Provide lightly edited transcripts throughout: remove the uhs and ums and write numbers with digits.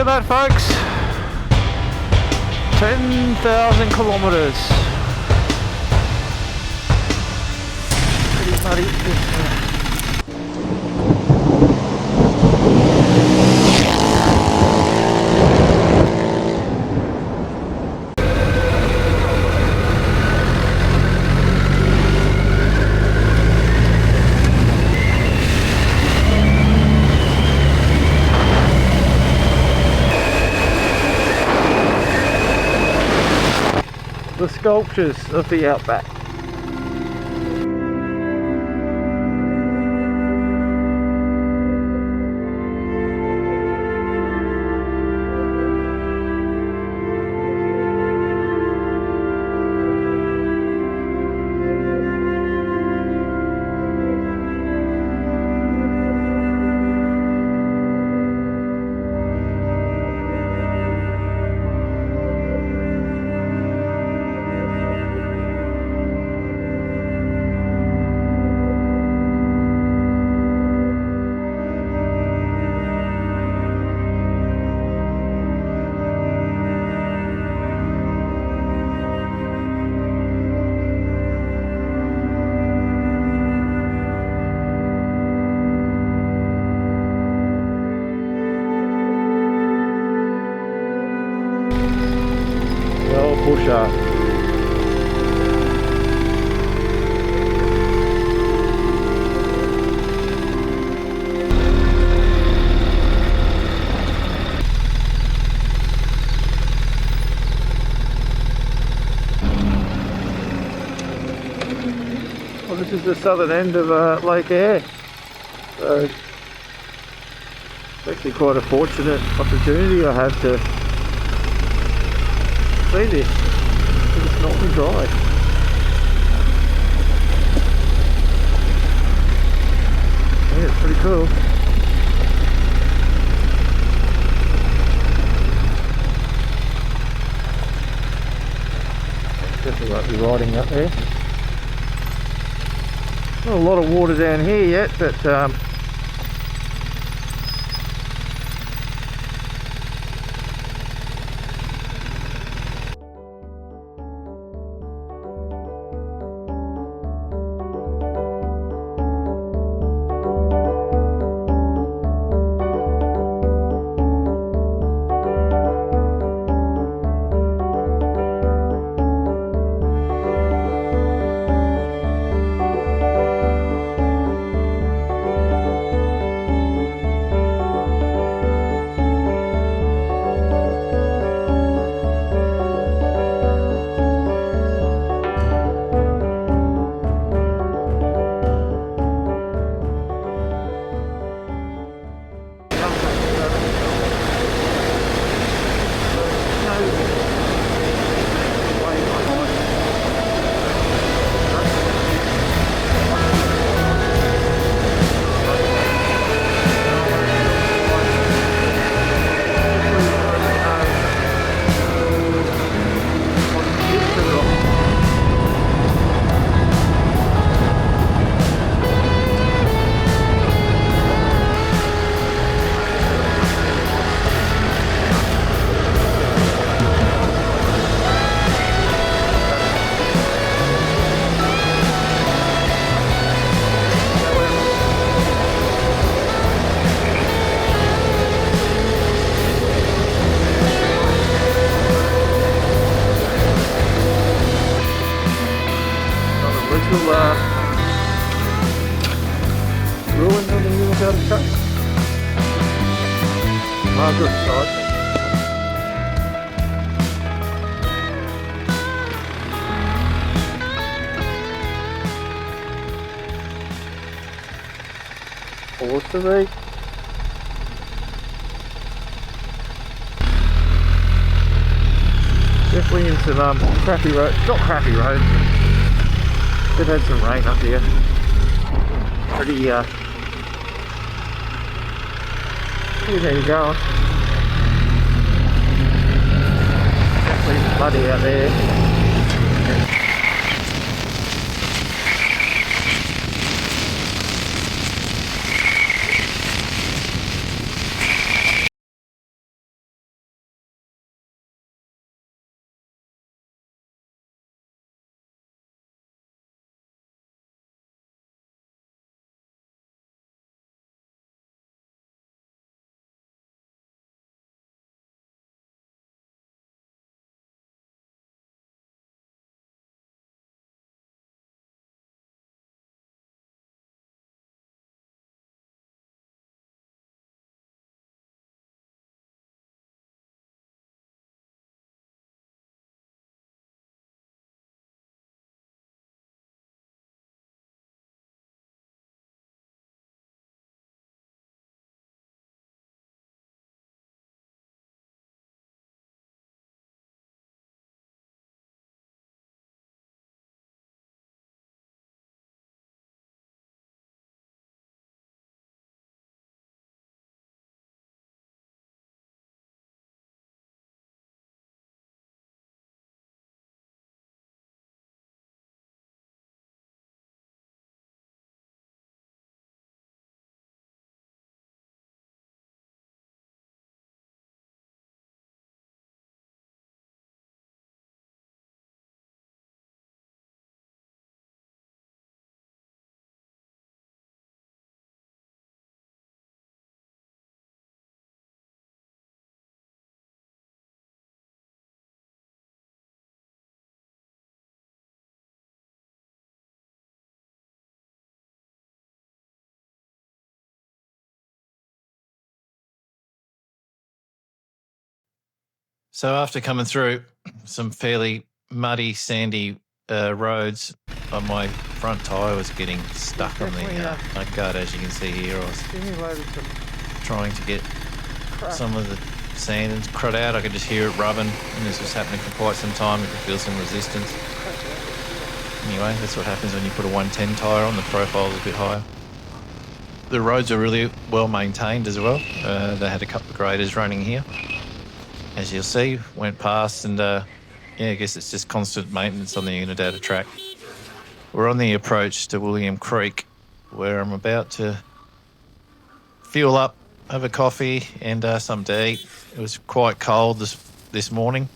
at that, folks. 10,000 kilometers. Pretty muddy. The sculptures of the Outback. Pusher. Well, this is the southern end of Lake Eyre, so it's actually quite a fortunate opportunity I have to see this. It's not been dry. Yeah, it's pretty cool. Definitely won't be riding up there. Not a lot of water down here yet, but ruined on the Oodnadatta truck. Margaret side. Awesome. Definitely in some crappy roads, not crappy roads. They've had some rain up here. Pretty there you go. Definitely muddy out there. So after coming through some fairly muddy, sandy roads, my front tyre was getting stuck on the mudguard, as you can see here. I was trying to get some of the sand and crud out. I could just hear it rubbing, and this was happening for quite some time. You could feel some resistance. Anyway, that's what happens when you put a 110 tyre on. The profile is a bit higher. The roads are really well maintained as well. They had a couple of graders running here, as you'll see. Went past, and yeah, I guess it's just constant maintenance on the Oodnadatta track. We're on the approach to William Creek, where I'm about to fuel up, have a coffee, and something to eat. It was quite cold this morning.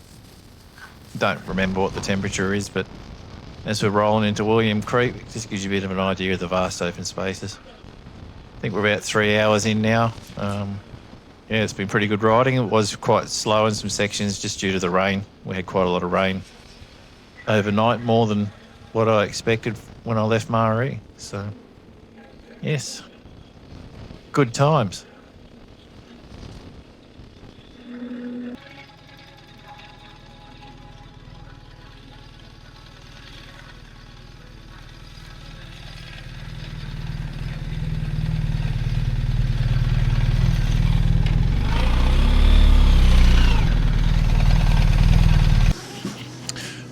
Don't remember what the temperature is, but as we're rolling into William Creek, it just gives you a bit of an idea of the vast open spaces. I think we're about 3 hours in now. Yeah, it's been pretty good riding. It was quite slow in some sections just due to the rain. We had quite a lot of rain overnight, more than what I expected when I left Maree. So, yes, good times.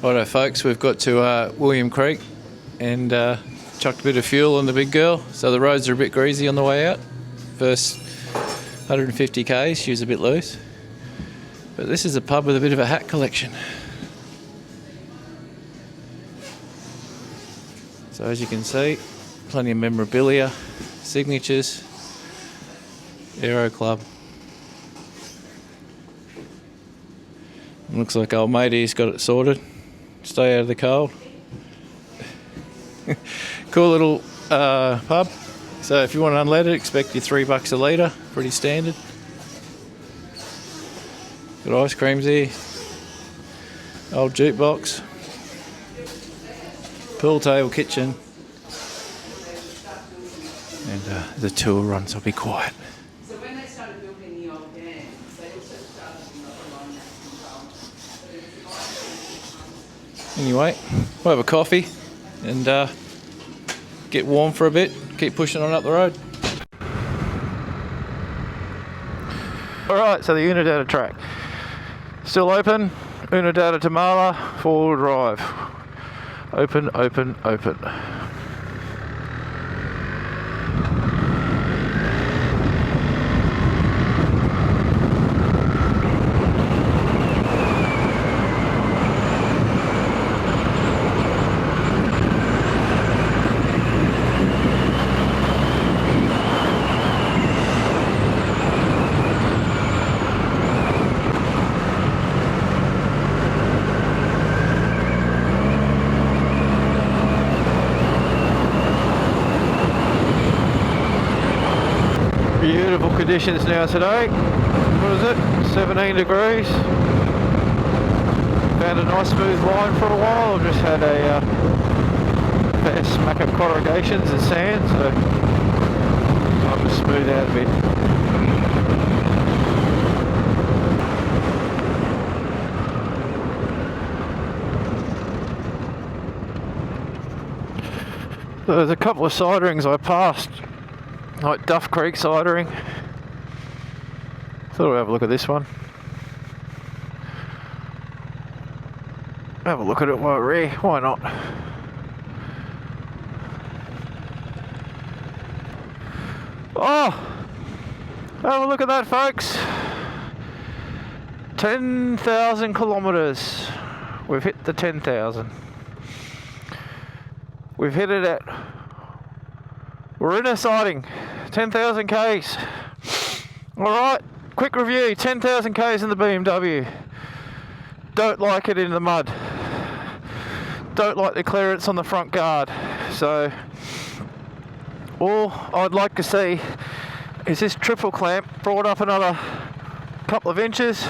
Righto folks, we've got to William Creek and chucked a bit of fuel on the big girl, so the roads are a bit greasy on the way out. First 150 k's, she was a bit loose, but this is a pub with a bit of a hat collection. So as you can see, plenty of memorabilia, signatures, Aero Club. Looks like old matey's got it sorted. Stay out of the cold. Cool little pub. So if you want it unleaded, expect your $3 a litre. Pretty standard. Got ice creams here. Old jukebox. Pool table, kitchen. And the tour run, so I'll be quiet. So when they started building the old dams, they also started another line that Anyway, we'll have a coffee and get warm for a bit, keep pushing on up the road. Alright, so the Oodnadatta track. Still open. Oodnadatta to Mala, 4-wheel drive. Open, open, open. Beautiful conditions now today. What is it? 17 degrees. Found a nice smooth line for a while. I've just had a fair smack of corrugations and sand, so time to smooth out a bit. There's a couple of siderings I passed, like Duff Creek sidering. Thought I'd have a look at this one. Have a look at it while we're here, why not? Oh! Have a look at that, folks! 10,000 kilometres. We've hit the 10,000. We've hit it at... We're in a siding. 10,000 Ks. Alright, quick review. 10,000 Ks in the BMW. Don't like it in the mud. Don't like the clearance on the front guard. So, all I'd like to see is this triple clamp brought up another couple of inches.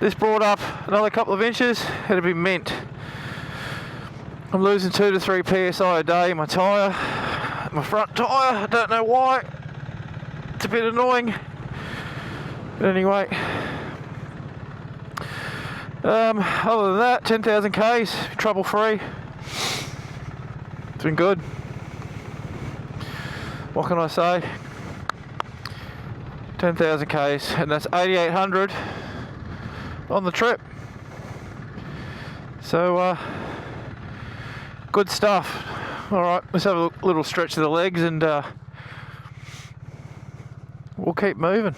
This brought up another couple of inches. It'd be mint. I'm losing 2 to 3 PSI a day in my tyre. My front tyre, I don't know why. It's a bit annoying. But anyway, Other than that, 10,000 Ks, trouble free. It's been good. What can I say? 10,000 Ks, and that's 8,800 on the trip. So, good stuff. Alright, let's have a little stretch of the legs and we'll keep moving.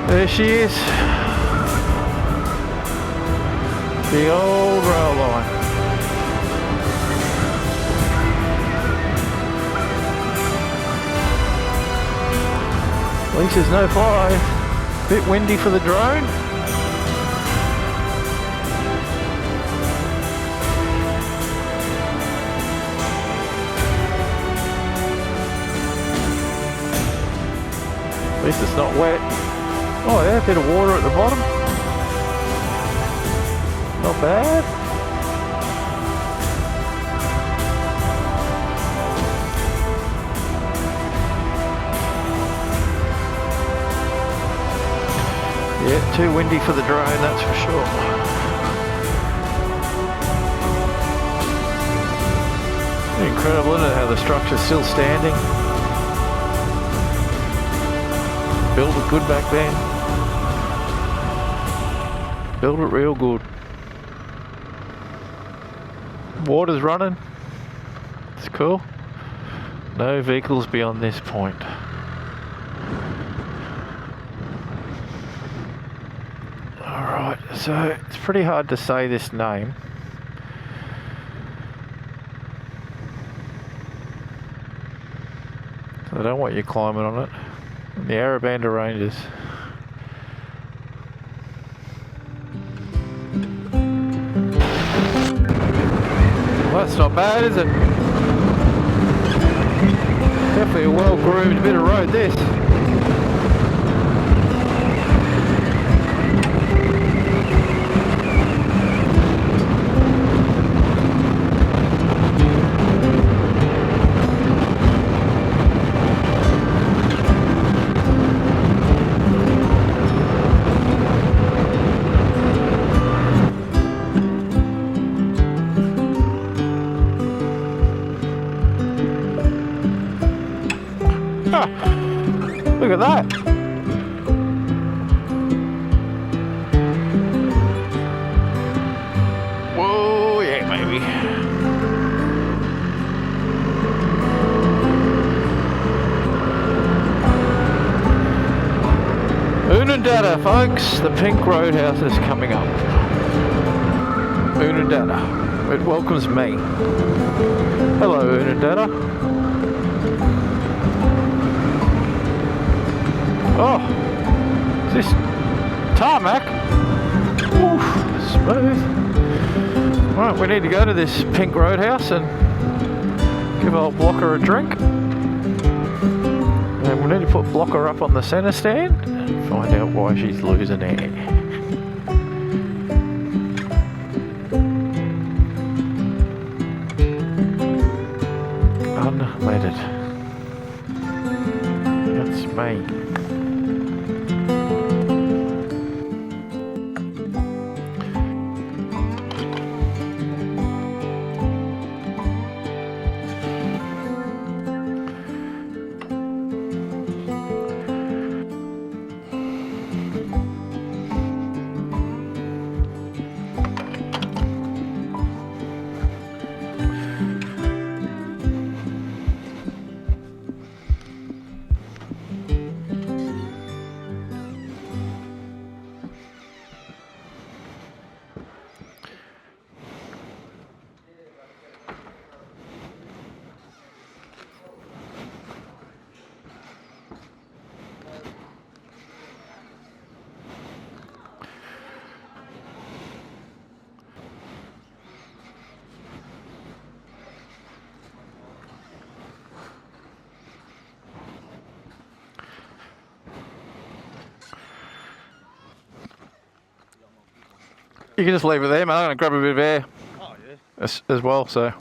There she is, the old rail line. At least there's no fly. Bit windy for the drone. At least it's not wet. Oh yeah, a bit of water at the bottom. Not bad. Yeah, too windy for the drone, that's for sure. Incredible, isn't it, how the structure's still standing. Built it good back then. Built it real good. Water's running. It's cool. No vehicles beyond this point. Alright, so it's pretty hard to say this name. So I don't want you climbing on it. The Arabanda Ranges. Well, that's not bad, is it? Definitely a well-groomed bit of road, this. Look at that. Whoa, yeah, baby. Oodnadatta, folks. The pink Roadhouse is coming up. Oodnadatta. It welcomes me. Hello, Oodnadatta. Oh, is this tarmac? Oof, smooth. Right, we need to go to this pink Roadhouse and give old Blocka a drink. And we need to put Blocka up on the centre stand and find out why she's losing air. Unleaded. That's me. You can just leave it there, man. I'm going to grab a bit of air. Oh, yeah. As well, so.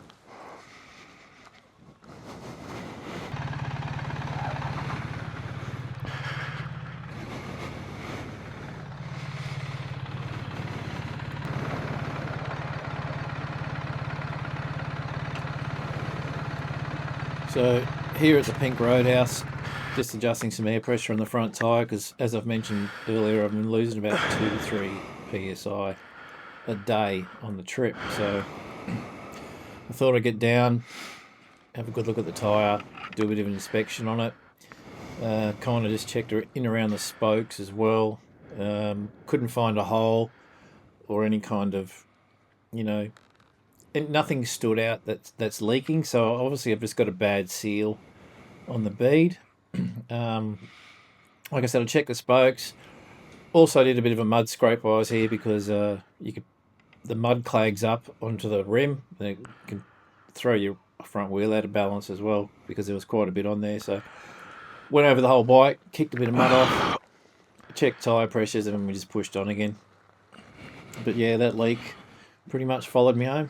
So here at the Pink Roadhouse, just adjusting some air pressure on the front tyre because, as I've mentioned earlier, I've been losing about 2 to 3 psi a day on the trip. So I thought I'd get down, have a good look at the tyre, do a bit of an inspection on it. Kind of just checked in around the spokes as well. Couldn't find a hole or any kind of, you know, and nothing stood out that's leaking. So obviously I've just got a bad seal on the bead. Like I said, I checked the spokes. Also did a bit of a mud scrape while I was here because the mud clags up onto the rim and it can throw your front wheel out of balance as well because there was quite a bit on there. So went over the whole bike, kicked a bit of mud off, checked tyre pressures, and we just pushed on again. But yeah, that leak pretty much followed me home.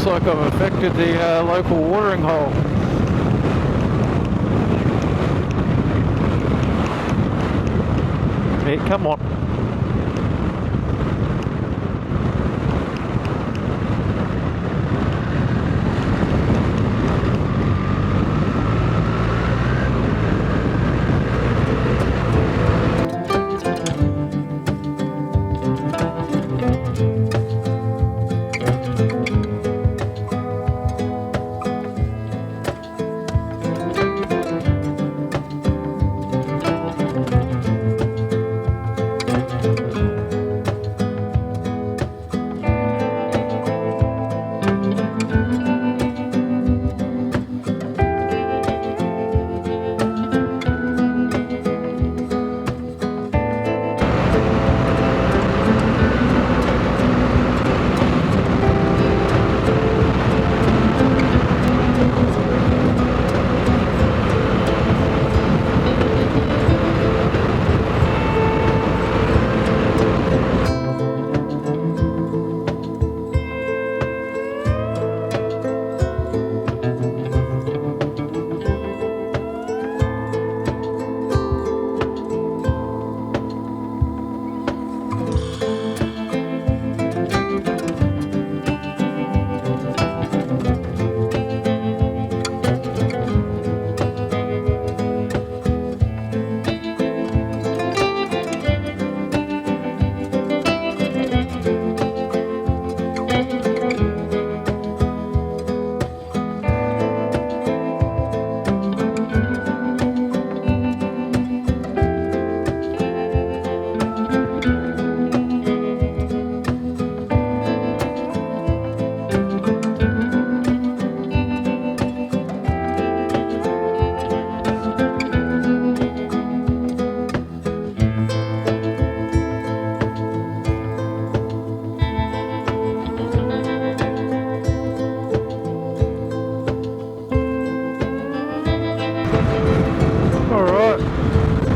Like I've affected the local watering hole. Hey, come on.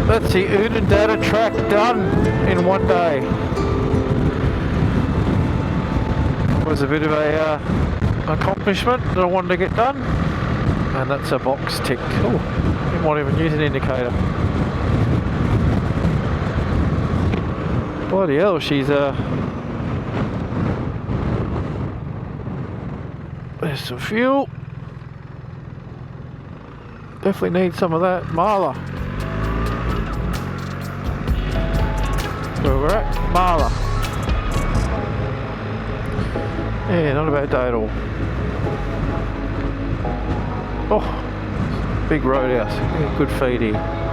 That's the Oodnadatta track done in one day. Was a bit of a accomplishment that I wanted to get done, and that's a box tick. Oh, you might even use an indicator. Bloody hell, she's there's some fuel. Definitely need some of that Marla. Where we're at, Marla. Yeah, not a bad day at all. Oh, big roadhouse. Yeah, good feed here.